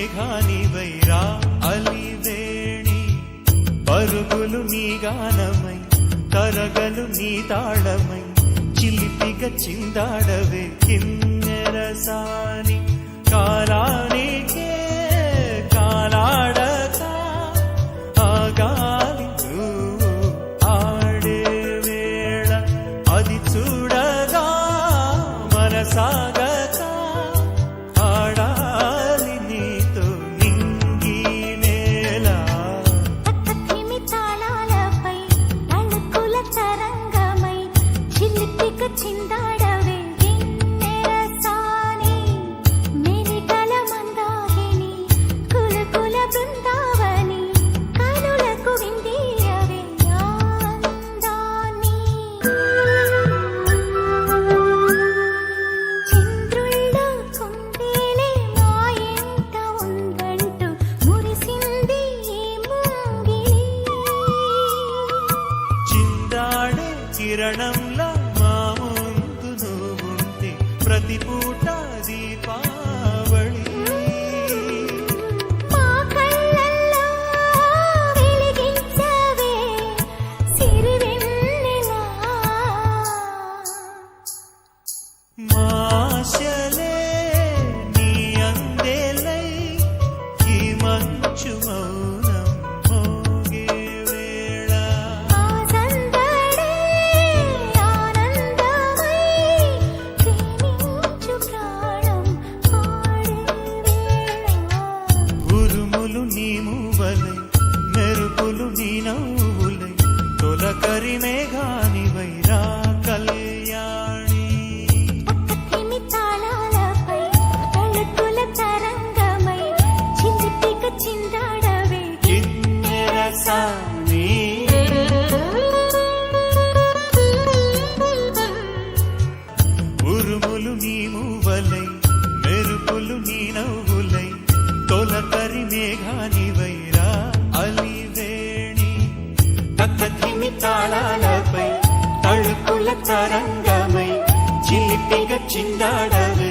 మేఘానివైరా అలివేణి పరుగులు నీ గానమై తరగలు నీ తాళమై చిలిపిగా చిందాడవే కిన్నెరసాని కాలానికే కాలాడక ఆగాలి నువ్వు ఆడే వేళ అది చూడగా మనసాగక ఆడాలి నీతో నింగి నేల పక్కకిమి తాళాలపై అణుకుల తరంగమై చిలిపిగా చిందాడవే గిన్నెరసాని మెలికల మందాకిని కులకుల బృందావని కనులకు విందియవే ఆనందాన్ని చంద్రుల్లో కుందేలే మా ఇంట ఉందంటూ మురిసింది ఈ ముంగిలి చిందాడే కిరణంలా మా ముందు నువ్వుంటే ప్రతి పూట దీపావళి మా కళ్ళల్లో వెలిగించవే సిరివెన్నెలా మాశలే నీ అందేలై ఈ మంచు మౌనం మోగే వేళ ఆ సందడే ఆనందమై ప్రేమించు ప్రాణం పాడే వేళ ఉరుములు నీ మూవలై మెరుపులు నీ నవ్వులై తొలకరి మేఘానివైరా కళ్యాణి పక్కకిమి తాళాలపై అణుకుల తరంగమై చిలిపిగా చిందాడవే కిన్నెరసాని ఉరుములు నీ మూవలై మెరుపులు నీ నవ్వులై తొలకరి మేఘానివైరా అలివేణి తక్కకిమి తాళాలపై తళుకుల తరంగమై చిలిపిగా చిందాడవే